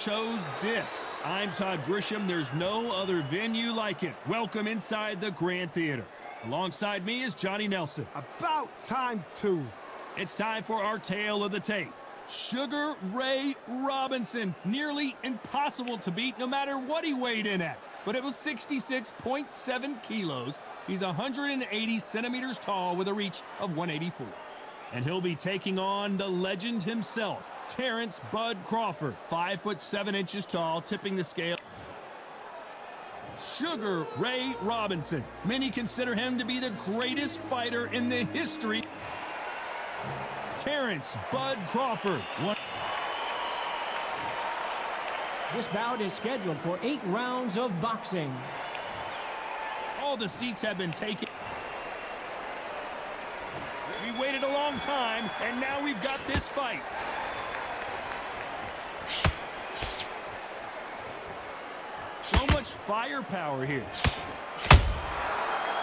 Chose this. I'm Todd Grisham. There's no other venue like it. Welcome inside the Grand Theater. Alongside me is Johnny Nelson. About time, too. It's time for our tale of the tape. Sugar Ray Robinson. Nearly impossible to beat no matter what he weighed in at. But it was 66.7 kilos. He's 180 centimeters tall with a reach of 184. And he'll be taking on the legend himself, Terence "Bud" Crawford, 5'7" tall, tipping the scale. Sugar Ray Robinson. Many consider him to be the greatest fighter in the history. Terence "Bud" Crawford. This bout is scheduled for 8 rounds of boxing. All the seats have been taken. We waited a long time, and now we've got this fight. So much firepower here.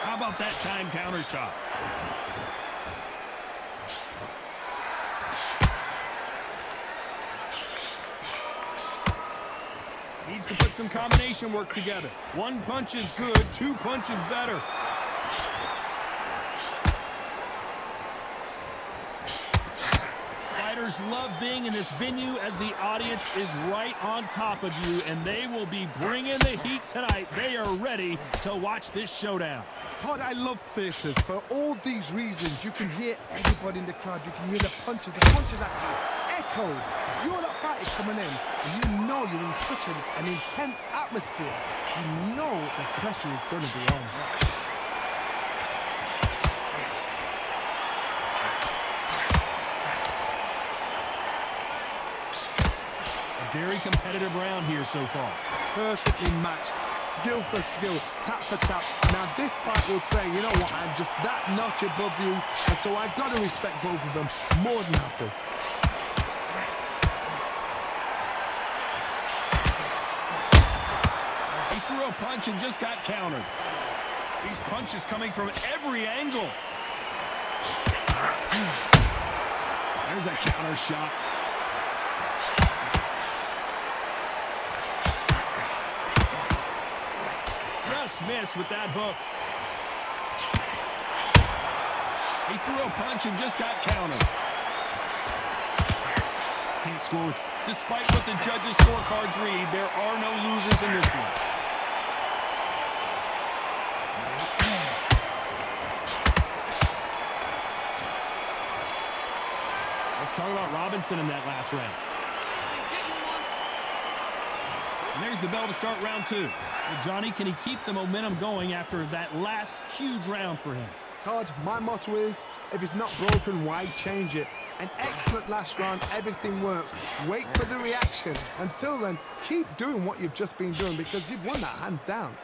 How about that time counter shot? Needs to put some combination work together. One punch is good, 2 punches better. Fighters love being in this venue as the audience is right on top of you, and they will be bringing the heat tonight. They are ready to watch this showdown. Todd, I love theatres. For all these reasons, you can hear everybody in the crowd. You can hear the punches actually echo. You're that fighter coming in, and you know you're in such an intense atmosphere. You know the pressure is going to be on. Very competitive round here so far. Perfectly matched, skill for skill, tap for tap. Now this fight will say, you know what, I'm just that notch above you, and so I've got to respect both of them more than happy. He threw a punch and just got countered. These punches coming from every angle. There's a counter shot. Just missed with that hook. He threw a punch and just got countered. Can't score. Despite what the judges' scorecards read, there are no losers in this one. Let's talk about Robinson in that last round. And there's the bell to start round 2. Well, Johnny, can he keep the momentum going after that last huge round for him? Todd, my motto is, if it's not broken, why change it? An excellent last round, everything works. Wait for the reaction. Until then, keep doing what you've just been doing because you've won that hands down.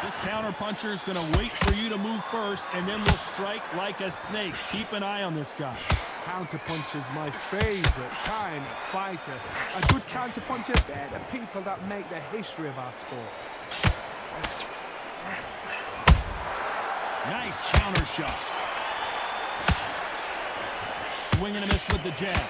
This counter-puncher is going to wait for you to move first, and then will strike like a snake. Keep an eye on this guy. Counter-puncher is my favorite kind of fighter. A good counter-puncher, they're the people that make the history of our sport. Nice counter shot. Swing and a miss with the jab.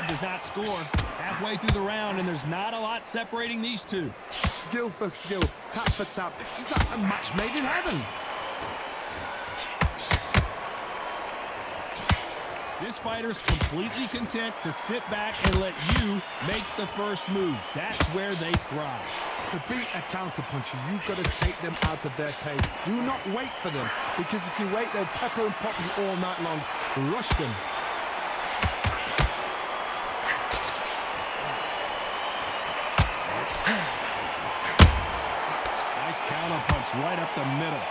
Does not score. Halfway through the round, and there's not a lot separating these two. Skill for skill, tap for tap. Just like a match made in heaven. This fighter's completely content to sit back and let you make the first move. That's where they thrive. To beat a counter-puncher, you've got to take them out of their pace. Do not wait for them, because if you wait, they'll pepper and pop you all night long. Rush them. Counter punch right up the middle.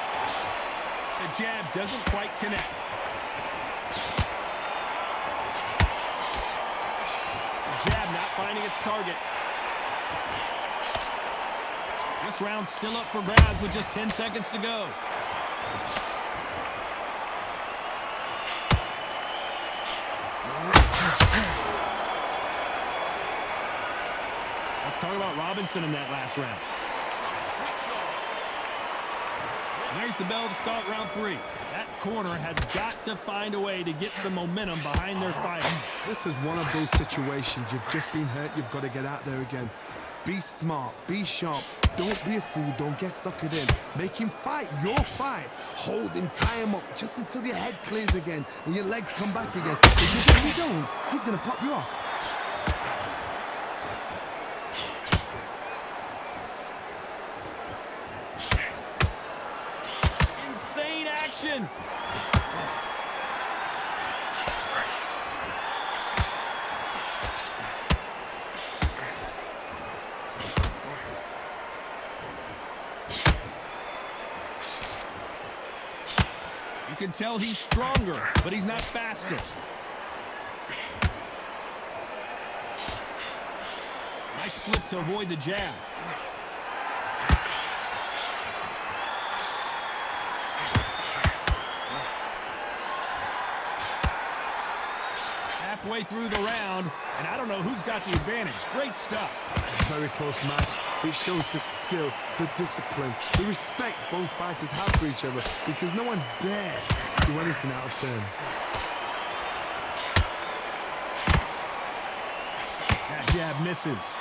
The jab doesn't quite connect. The jab not finding its target. This round's still up for grabs with just 10 seconds to go. talk about Robinson in that last round. And there's the bell to start round 3. That corner has got to find a way to get some momentum behind their fight. This is one of those situations. You've just been hurt. You've got to get out there again. Be smart. Be sharp. Don't be a fool. Don't get suckered in. Make him fight your fight. Hold him. Tie him up just until your head clears again and your legs come back again. If you don't, he's going to pop you off. Insane action. You can tell he's stronger, but he's not fastest. Nice slip to avoid the jab. Halfway through the round, and I don't know who's got the advantage. Great stuff. Very close match. It shows the skill, the discipline, the respect both fighters have for each other, because no one dare do anything out of turn. That jab misses.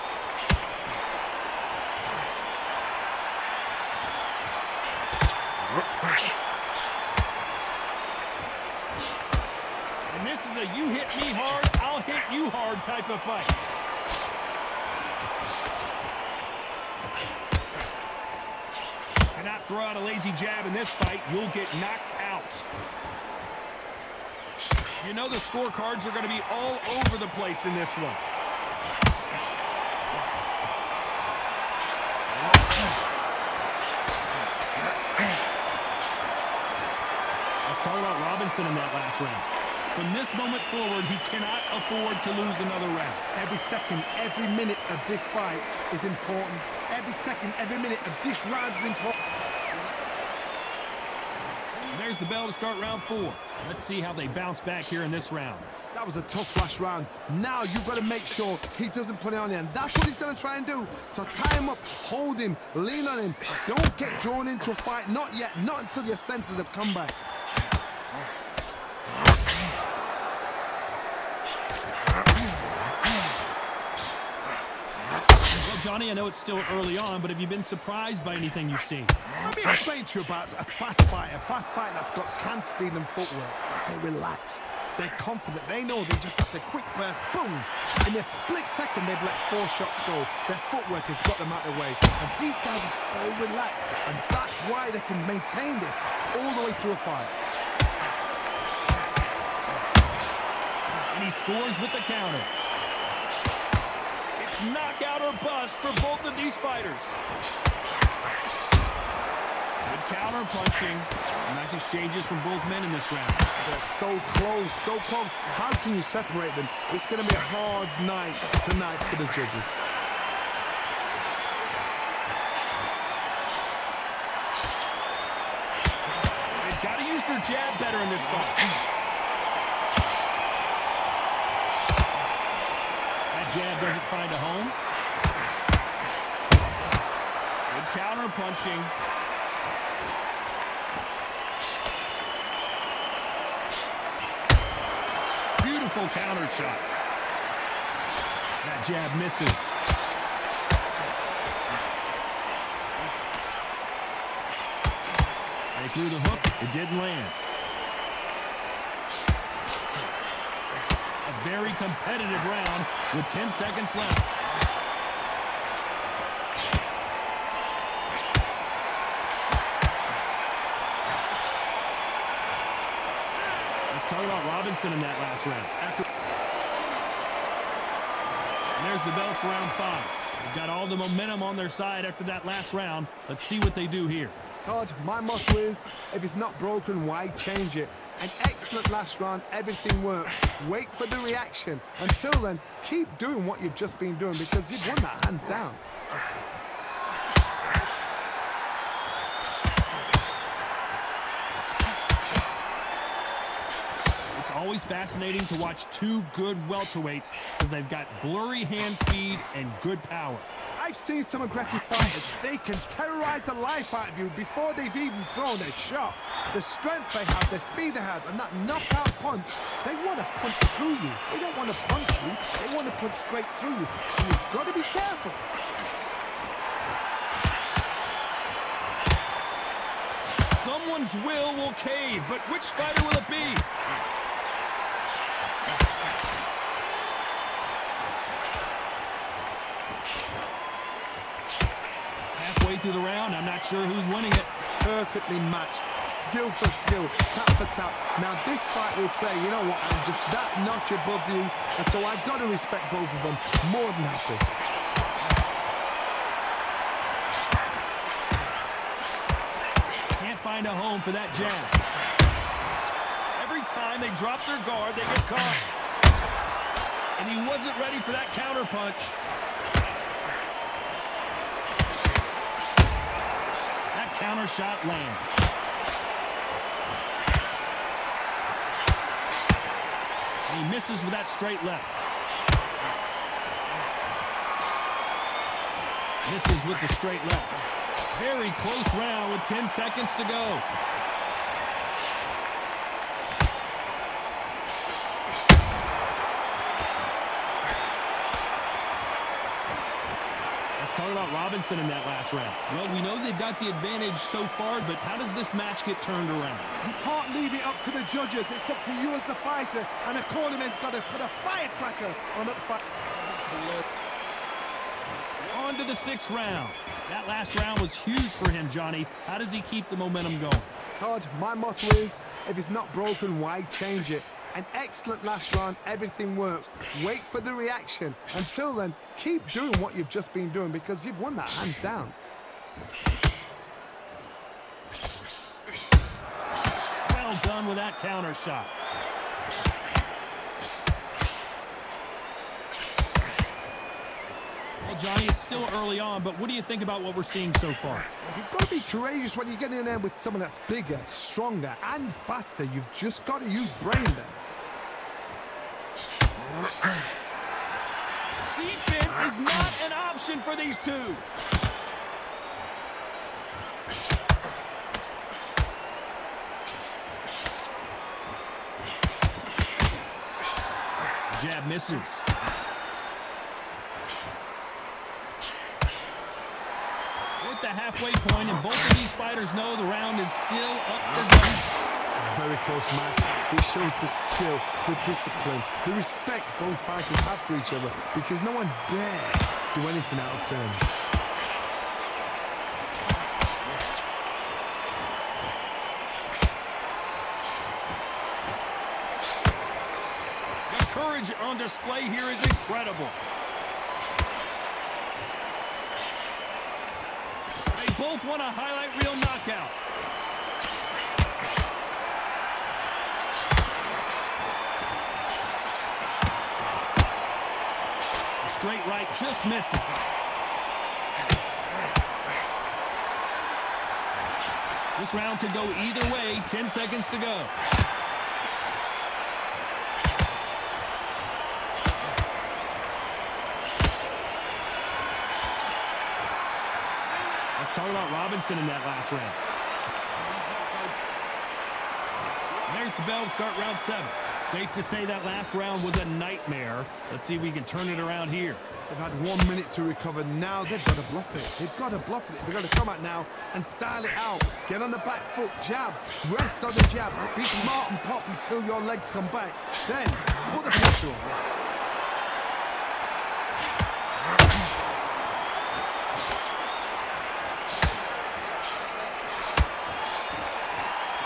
And this is a you hit me hard, I'll hit you hard type of fight. Cannot throw out a lazy jab in this fight. You'll get knocked out. You know the scorecards are going to be all over the place in this one. Let's talk about Robinson in that last round. From this moment forward, he cannot afford to lose another round. Every second, every minute of this fight is important. Every second, every minute of this round is important. And there's the bell to start round 4. Let's see how they bounce back here in this round. That was a tough last round. Now you've got to make sure he doesn't put it on you, and that's what he's going to try and do. So tie him up, hold him, lean on him. Don't get drawn into a fight. Not yet. Not until your senses have come back. Johnny, I know it's still early on, but have you been surprised by anything you've seen? Let me explain to you about a fast fighter that's got hand speed and footwork. They're relaxed. They're confident. They know they just have to quick burst, boom. In a split second, they've let 4 shots go. Their footwork has got them out of the way. And these guys are so relaxed. And that's why they can maintain this all the way through a fight. And he scores with the counter. Knockout or bust for both of these fighters. Good counter punching. Nice exchanges from both men in this round. They're so close, so close. How can you separate them? It's going to be a hard night tonight for the judges. They've got to use their jab better in this fight. Jab doesn't find a home. Good counter punching. Beautiful counter shot. That jab misses. They threw the hook. It didn't land. Very competitive round with 10 seconds left. Let's talk about Robinson in that last round. And there's the bell for round 5. They've got all the momentum on their side after that last round. Let's see what they do here. Todd, my motto is, if it's not broken, why change it? An excellent last round, everything worked. Wait for the reaction. Until then, keep doing what you've just been doing, because you've won that hands down. It's always fascinating to watch two good welterweights because they've got blurry hand speed and good power. I've seen some aggressive fighters. They can terrorize the life out of you before they've even thrown a shot. The strength they have, the speed they have, and that knockout punch, they want to punch through you. They don't want to punch you. They want to punch straight through you. So you've got to be careful. Someone's will cave, but which fighter will it be? Halfway through the round, I'm not sure who's winning it. Perfectly matched, skill for skill, tap for tap. Now this fight will say, you know what, I'm just that notch above you, and so I've got to respect both of them more than happy. Can't find a home for that jab. Every time they drop their guard, they get caught. And he wasn't ready for that counter punch. That counter shot lands. And he misses with that straight left. Misses with the straight left. Very close round with 10 seconds to go. Let's talk about Robinson in that last round. Well, we know they've got the advantage so far, but how does this match get turned around? You can't leave it up to the judges. It's up to you as the fighter, and the cornerman's got to put a firecracker on that fight. On to the 6th round. That last round was huge for him, Johnny. How does he keep the momentum going? Todd, my motto is, if it's not broken, why change it? An excellent last round, everything works. Wait for the reaction. Until then, keep doing what you've just been doing because you've won that hands down. Well done with that counter shot. Well, Johnny, it's still early on, but what do you think about what we're seeing so far? You've got to be courageous when you get in there with someone that's bigger, stronger, and faster. You've just got to use brain then. Defense is not an option for these two. Jab misses. We're at the halfway point, and both of these fighters know the round is still up for grabs. Very close match. It shows the skill, the discipline, the respect both fighters have for each other because no one dares do anything out of turn. The courage on display here is incredible. They both want a highlight reel knockout. Straight right just misses. This round could go either way. 10 seconds to go. Let's talk about Robinson in that last round. There's the bell to start round 7. Safe to say that last round was a nightmare. Let's see if we can turn it around here. They've had 1 minute to recover. Now they've got to bluff it. They've got to bluff it. They've got to come out now and style it out. Get on the back foot, jab, rest on the jab. Be smart and pop until your legs come back. Then put the pressure on.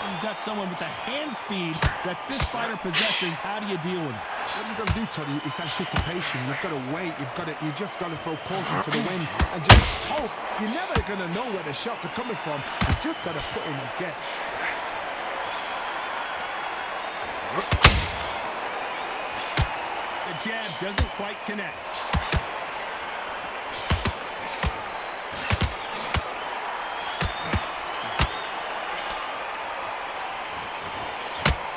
You've got someone with the hand speed that this fighter possesses. How do you deal with it? What you've got to do, Toddy, is anticipation. You've got to wait. You just got to throw caution to the wind and just hope. You're never going to know where the shots are coming from. You've just got to put in a guess. The jab doesn't quite connect.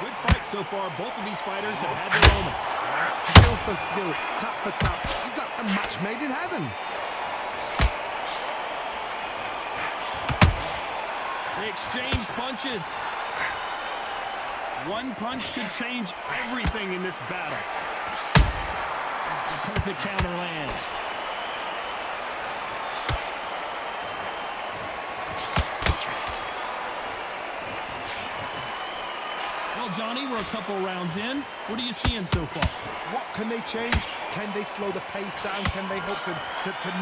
Good fight so far, both of these fighters have had their moments. Skill for skill, tap for tap. It's like a match made in heaven. They exchange punches. One punch could change everything in this battle. A perfect counter lands. Well, Johnny, we're a couple rounds in. What are you seeing so far? What can they change? Can they slow the pace down? Can they hope to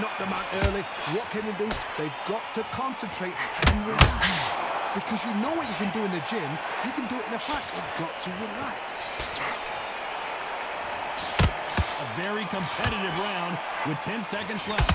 knock them out early? What can they do? They've got to concentrate and relax. Because you know what you can do in the gym, you can do it in a fight. You've got to relax. A very competitive round with 10 seconds left.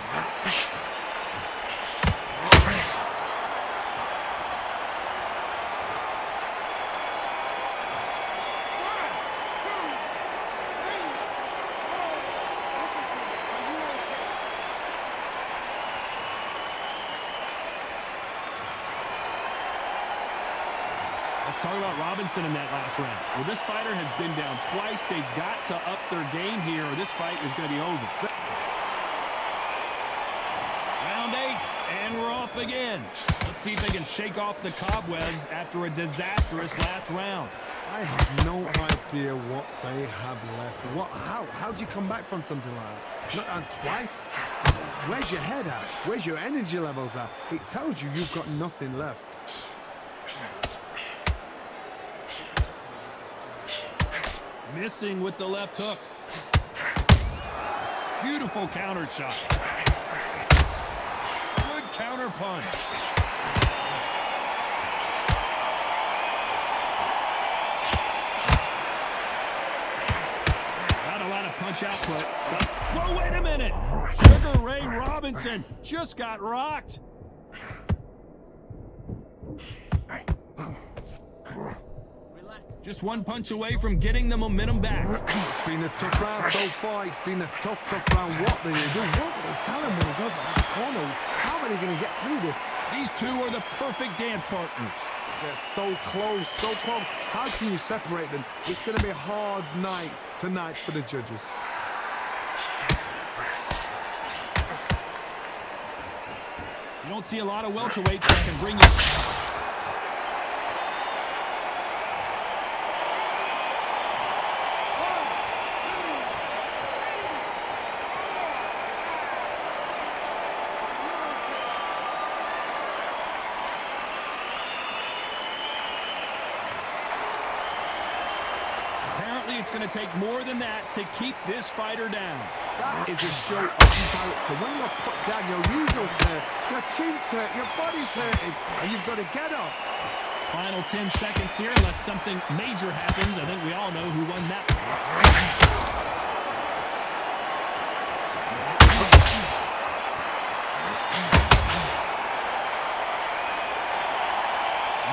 Let's talk about Robinson in that last round. Well, this fighter has been down twice. They've got to up their game here, or this fight is going to be over. Round 8, and we're off again. Let's see if they can shake off the cobwebs after a disastrous last round. I have no idea what they have left. How do you come back from something like that? Not on twice? Where's your head at? Where's your energy levels at? It tells you you've got nothing left. Missing with the left hook. Beautiful counter shot. Good counter punch. Not a lot of punch output. Whoa, wait a minute. Sugar Ray Robinson just got rocked. Just one punch away from getting the momentum back. It's been a tough round so far. It's been a tough round. What do they do? What do they tell him when he goes back to the corner? How are they going to get through this? These two are the perfect dance partners. They're so close, so close. How can you separate them? It's going to be a hard night tonight for the judges. You don't see a lot of welterweights that can bring you... It's going to take more than that to keep this fighter down. That is a show of character. When you're put down, your usual's hurt, your chin's hurt, your body's hurting, and you've got to get up. Final 10 seconds here, unless something major happens. I think we all know who won that one.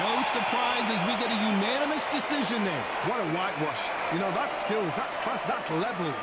No surprise as we get a unanimous decision there. What a whitewash. You know, that's skills, that's class, that's levels.